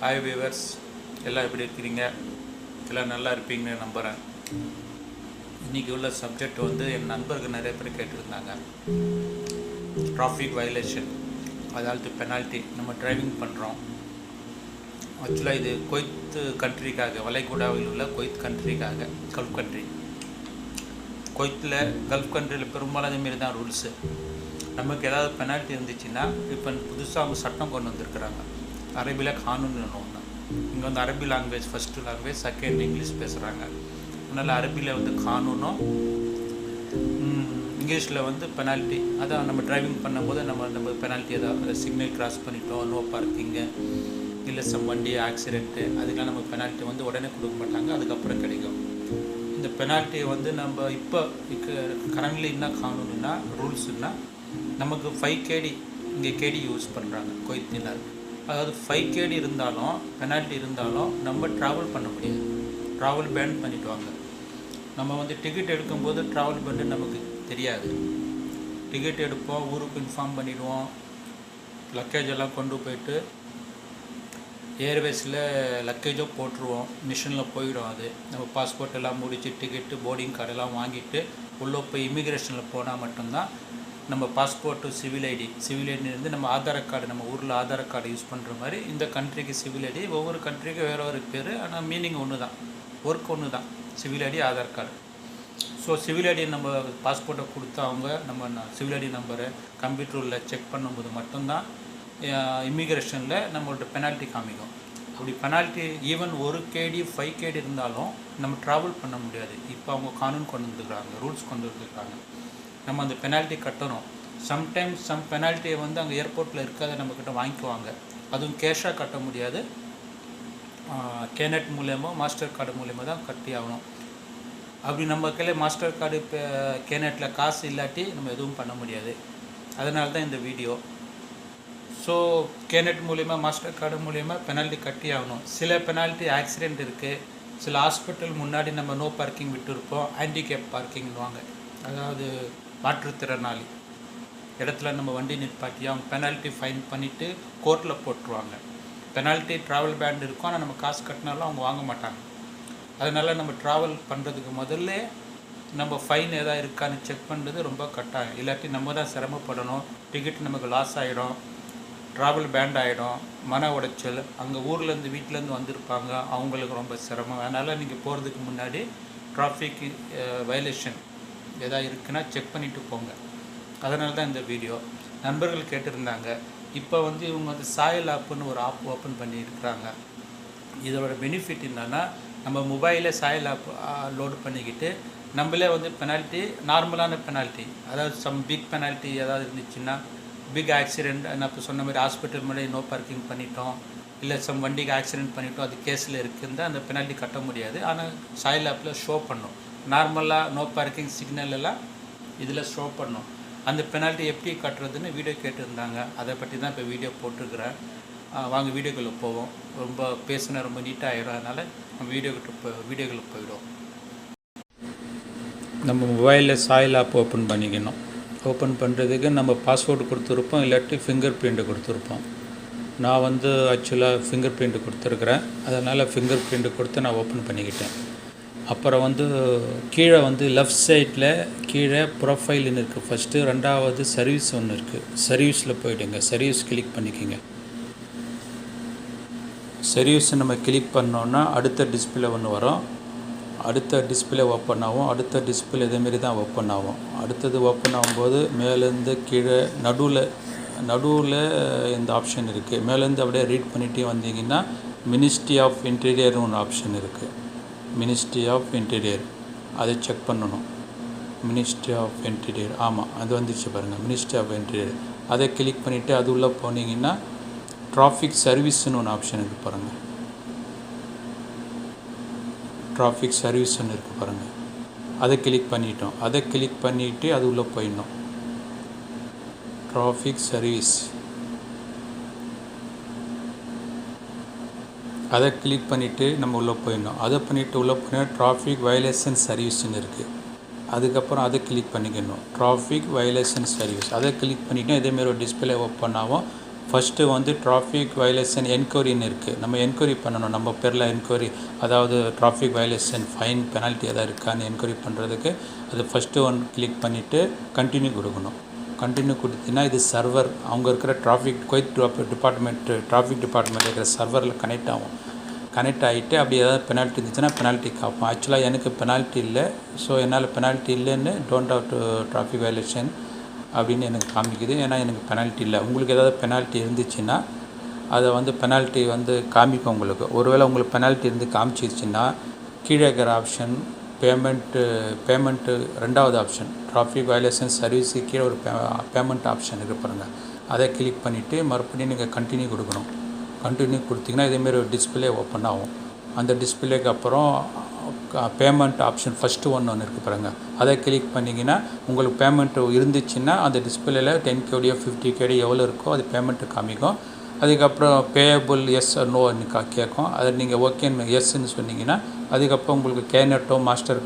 Hi viewers, எல்லாம் எப்படி இருக்கிறீங்க? எல்லாம் நல்லா இருப்பீங்கன்னு நம்புகிறேன். இன்றைக்கி உள்ள சப்ஜெக்ட் என் நண்பர்கள் நிறைய பேர் கேட்டிருந்தாங்க. டிராஃபிக் வயலேஷன், அதாவது பெனால்ட்டி. நம்ம டிரைவிங் பண்ணுறோம். ஆக்சுவலாக இது குவைத் கண்ட்ரிக்காக, வளைகுடாவில் உள்ள குவைத் கண்ட்ரிக்காக, கல்ஃப் கண்ட்ரி. குவைத்தில் கல்ஃப் கண்ட்ரியில் பெரும்பாலும் அதேமாரி தான் ரூல்ஸு. நமக்கு ஏதாவது பெனால்ட்டி இருந்துச்சுன்னா, இப்போ புதுசாக அவங்க சட்டம் கொண்டு வந்திருக்கிறாங்க. அரபியில் கானூன்னு ஒன்று. இங்கே அரபி language first language, second English பேசுகிறாங்க. அதனால் அரபியில் கானூனும், இங்கிலீஷில் பெனால்ட்டி. அதான் நம்ம டிரைவிங் பண்ணும்போது நம்ம பெனால்ட்டி ஏதாவது சிக்னல் கிராஸ் பண்ணிட்டோம், நோ பார்க்கிங்கு, இல்லை வண்டி ஆக்சிடென்ட்டு, அதுக்கெலாம் நம்ம பெனால்ட்டி உடனே கொடுக்க மாட்டாங்க, அதுக்கப்புறம் கிடைக்கும். இந்த பெனால்ட்டியை நம்ம இப்போ கரண்ட்லி என்ன கானூன்னா, ரூல்ஸுன்னா, நமக்கு 5 kd, இங்கே கேடி யூஸ் பண்ணுறாங்க குவைத்தினர். அதாவது 5 kd இருந்தாலும், பெனால்ட்டி இருந்தாலும் நம்ம ட்ராவல் பண்ண முடியாது. ட்ராவல் பேன் பண்ணிவிடுவாங்க. நம்ம டிக்கெட் எடுக்கும்போது ட்ராவல் பண்ணு நமக்கு தெரியாது. டிக்கெட் எடுப்போம், ஊருக்கு இன்ஃபார்ம் பண்ணிவிடுவோம், லக்கேஜ் எல்லாம் கொண்டு போயிட்டு ஏர்வேஸில் லக்கேஜோ போட்டுருவோம், மிஷினில் போயிடும். அது நம்ம பாஸ்போர்ட் எல்லாம் முடித்து டிக்கெட்டு போர்டிங் கார்டெல்லாம் வாங்கிட்டு உள்ளே போய் இமிக்ரேஷனில் போனால் மட்டும்தான் நம்ம பாஸ்போர்ட்டு, சிவில் ஐடி நம்ம ஆதார் கார்டு, நம்ம ஊரில் ஆதார் கார்டு யூஸ் பண்ணுற மாதிரி இந்த கண்ட்ரிக்கு சிவில் ஐடி. ஒவ்வொரு கண்ட்ரிக்கும் வேறு ஒரு பேர், ஆனால் மீனிங் ஒன்று தான், ஒர்க் ஒன்று தான். Civil ID, Aadhaar card. So civil ID நம்ம பாஸ்போர்ட்டை கொடுத்து நம்ம சிவில் ஐடி நம்பரை கம்ப்யூட்டரில் செக் பண்ணும்போது மட்டும்தான் இமிக்ரேஷனில் நம்மளோட பெனால்ட்டி காமிக்கும். அப்படி பெனால்ட்டி ஈவன் 1 kd 5 kd இருந்தாலும் நம்ம ட்ராவல் பண்ண முடியாது. இப்போ அவங்க கானூன் கொண்டு வந்துருக்குறாங்க, ரூல்ஸ் கொண்டு வந்துருக்குறாங்க. நம்ம அந்த பெனால்ட்டி கட்டணும். சம்டைம்ஸ் பெனால்ட்டியை அங்கே ஏர்போர்ட்டில் இருக்காத நம்மக்கிட்ட வாங்கிக்குவாங்க. அதுவும் கேஷாக கட்ட முடியாது, கேனட் மூலயமா, மாஸ்டர் கார்டு மூலயமா தான் கட்டி ஆகணும். அப்படி நம்ம கையில் மாஸ்டர் கார்டு, இப்போ கேனட்டில் காசு இல்லாட்டி நம்ம எதுவும் பண்ண முடியாது. அதனால தான் இந்த வீடியோ. ஸோ கேனட் மூலயமா, மாஸ்டர் கார்டு மூலயமா பெனால்ட்டி கட்டி ஆகணும். சில பெனால்ட்டி ஆக்சிடெண்ட் இருக்குது. சில ஹாஸ்பிட்டல் முன்னாடி நம்ம நோ பார்க்கிங் விட்டுருப்போம், ஹேண்டிகேப் பார்க்கிங்வாங்க. அதாவது மாற்றுத்திறனாளி இடத்துல நம்ம வண்டி நிற்பாட்டி அவங்க பெனால்ட்டி ஃபைன் பண்ணிவிட்டு கோர்ட்டில் போட்டுருவாங்க. பெனால்ட்டி ட்ராவல் பேண்ட் இருக்கும், ஆனால் நம்ம காசு கட்டினாலும் அவங்க வாங்க மாட்டாங்க. அதனால் நம்ம ட்ராவல் பண்ணுறதுக்கு முதல்ல நம்ம ஃபைன் எதாவது இருக்கான்னு செக் பண்ணுறது ரொம்ப கட்டாயம். இல்லாட்டி நம்ம தான் சிரமப்படணும். டிக்கெட் நமக்கு லாஸ் ஆகிடும், ட்ராவல் பேண்ட் ஆகிடும், மன உடைச்சல். அங்கே ஊர்லேருந்து வீட்டிலேருந்து வந்திருப்பாங்க, அவங்களுக்கு ரொம்ப சிரமம். அதனால் நீங்கள் போகிறதுக்கு முன்னாடி டிராஃபிக் வயலேஷன் எதாவது இருக்குன்னா செக் பண்ணிவிட்டு போங்க. அதனால தான் இந்த வீடியோ. நண்பர்கள் கேட்டிருந்தாங்க. இப்போ இவங்க சாயல் ஆப்புன்னு ஒரு ஆப் ஓப்பன் பண்ணியிருக்கிறாங்க. இதோட பெனிஃபிட் என்னென்னா, நம்ம மொபைலில் சாயல் ஆப் லோடு பண்ணிக்கிட்டு நம்மளே பெனால்ட்டி, நார்மலான பெனால்ட்டி, அதாவது பிக் பெனால்ட்டி ஏதாவது இருந்துச்சுன்னா, பிக் ஆக்சிடெண்ட், நான் இப்போ சொன்ன மாதிரி ஹாஸ்பிட்டல் முன்னாடி நோ பார்க்கிங் பண்ணிட்டோம், இல்லை வண்டிக்கு ஆக்சிடெண்ட் பண்ணிட்டோம், அது கேஸில் இருக்குன்னு அந்த பெனால்ட்டி கட்ட முடியாது. ஆனால் சாயல் ஆப்பில் ஷோ பண்ணும். நார்மலாக நோ பார்க்கிங் சிக்னல் எல்லாம் இதில் ஷோ பண்ணும். அந்த பெனால்ட்டி எப்படி கட்டுறதுன்னு வீடியோ கேட்டிருந்தாங்க. அதை பற்றி தான் இப்போ வீடியோ போட்டிருக்கிறேன். வாங்க வீடியோக்குள்ளே போவோம். ரொம்ப பேசினா ரொம்ப நீட்டாக ஆகிடும். அதனால் நம்ம வீடியோக்குள்ளே போயிடுவோம். நம்ம மொபைலில் சாயல் ஆப் ஓப்பன் பண்ணிக்கணும். ஓப்பன் பண்ணுறதுக்கு நம்ம பாஸ்வேர்டு கொடுத்துருப்போம், இல்லாட்டி ஃபிங்கர் பிரிண்ட்டு கொடுத்துருப்போம். நான் ஆக்சுவலாக ஃபிங்கர் பிரிண்ட்டு கொடுத்துருக்குறேன். அதனால் ஃபிங்கர் பிரிண்ட்டு கொடுத்து நான் ஓப்பன் பண்ணிக்கிட்டேன். அப்புறம் கீழே லெஃப்ட் சைடில் கீழே ப்ரொஃபைல்னு இருக்குது ஃபஸ்ட்டு. ரெண்டாவது சர்வீஸ் ஒன்று இருக்குது. சர்வீஸில் போய்டுங்க, சர்வீஸ் கிளிக் பண்ணிக்கோங்க. சர்வீஸை நம்ம கிளிக் பண்ணோன்னா அடுத்த டிஸ்பிளே ஒன்று வரும். அடுத்த டிஸ்பிளே ஓப்பன் ஆகும். அடுத்த டிஸ்பிளே இதேமாரி தான் ஓப்பன் ஆகும். அடுத்தது ஓப்பன் ஆகும்போது மேலேருந்து கீழே நடுவில் இந்த ஆப்ஷன் இருக்குது. மேலேருந்து அப்படியே ரீட் பண்ணிகிட்டே வந்தீங்கன்னா மினிஸ்ட்ரி ஆஃப் இன்டீரியர்னு ஒன்று ஆப்ஷன் இருக்குது. மினிஸ்ட்ரி ஆஃப் இன்டீரியர், அதை செக் பண்ணணும். மினிஸ்ட்ரி ஆஃப் இன்டீரியர், ஆமாம், அது வந்துச்சு பாருங்கள், மினிஸ்ட்ரி ஆஃப் இன்டீரியர். அதை கிளிக் பண்ணிவிட்டு அது உள்ளே போனீங்கன்னா டிராஃபிக் சர்வீஸ்னு ஒன்று ஆப்ஷன் இருக்குது பாருங்கள். டிராஃபிக் சர்வீஸ்னு இருக்குது பாருங்கள். அதை கிளிக் பண்ணிட்டோம். அதை கிளிக் பண்ணிவிட்டு அது உள்ளே போயிடணும். டிராஃபிக் சர்வீஸ், அதை கிளிக் பண்ணிவிட்டு நம்ம உள்ளே போயிடணும். அதை பண்ணிவிட்டு உள்ளே போனால் டிராஃபிக் வயலேஷன் சர்வீஸ்னு இருக்குது. அதுக்கப்புறம் அதை கிளிக் பண்ணிக்கணும். டிராஃபிக் வயலேஷன் சர்வீஸ் அதை கிளிக் பண்ணிவிட்டு இதேமாரி ஒரு டிஸ்பிளே ஓப்பன் ஆகும். ஃபஸ்ட்டு வந்து டிராஃபிக் வயலேஷன் என்கொயரின்னு இருக்குது. நம்ம என்கொயரி பண்ணணும், நம்ம பேரில் என்கொயரி, அதாவது டிராஃபிக் வயலேஷன் ஃபைன் பெனால்ட்டி எதாவது இருக்கான்னு என்கொயரி பண்ணுறதுக்கு அது ஃபஸ்ட்டு ஒன் கிளிக் பண்ணிவிட்டு கண்டினியூ கொடுக்கணும். கண்டினியூ கொடுத்தீங்கன்னா இது சர்வர், அவங்க இருக்கிற குவைத் டிராஃபிக் டிபார்ட்மெண்ட் இருக்கிற சர்வரில் கனெக்ட் ஆகும். கனெக்ட் ஆகிட்டு அப்படி ஏதாவது பெனால்ட்டி இருந்துச்சுன்னா பெனால்ட்டி காப்போம். ஆக்சுவலாக எனக்கு பெனால்ட்டி இல்லை, ஸோ என்னால் பெனால்ட்டி இல்லைன்னு don't have to traffic violation அப்படின்னு எனக்கு காமிக்குது. ஏன்னா எனக்கு பெனால்ட்டி இல்லை. உங்களுக்கு ஏதாவது பெனால்ட்டி இருந்துச்சுன்னா அதை வந்து பெனால்ட்டி வந்து காமிக்கும் உங்களுக்கு. ஒருவேளை உங்களுக்கு பெனால்ட்டி இருந்து காமிச்சிருச்சுன்னா கீழே இருக்கிற ஆப்ஷன் பேமெண்ட்டு ரெண்டாவது ஆப்ஷன் டிராஃபிக் வயலேஷன் சர்வீஸுக்கு கீழே ஒரு பேமெண்ட் ஆப்ஷன் இருக்கு பாருங்கள். அதை கிளிக் பண்ணிவிட்டு மறுபடியும் நீங்கள் கண்டினியூ கொடுக்கணும். கண்டினியூ கொடுத்தீங்கன்னா இதேமாரி ஒரு டிஸ்பிளே ஓப்பன் ஆகும். அந்த டிஸ்பிளேக்கு அப்புறம் பேமெண்ட் ஆப்ஷன் ஃபஸ்ட்டு ஒன்று இருக்குது பாருங்கள். அதை கிளிக் பண்ணிங்கன்னா உங்களுக்கு பேமெண்ட்டு இருந்துச்சுன்னா அந்த டிஸ்பிளேயில் 10 KD 50 KD எவ்வளோ இருக்கோ அது பேமெண்ட்டு காமிக்கும். அதுக்கப்புறம் பேயபிள் எஸ் நோன்னு கேட்கும். அதை நீங்கள் ஓகேன்னு எஸ்ன்னு சொன்னீங்கன்னா அதுக்கப்புறம் உங்களுக்கு கேனட்டோ மாஸ்டர் கார்டு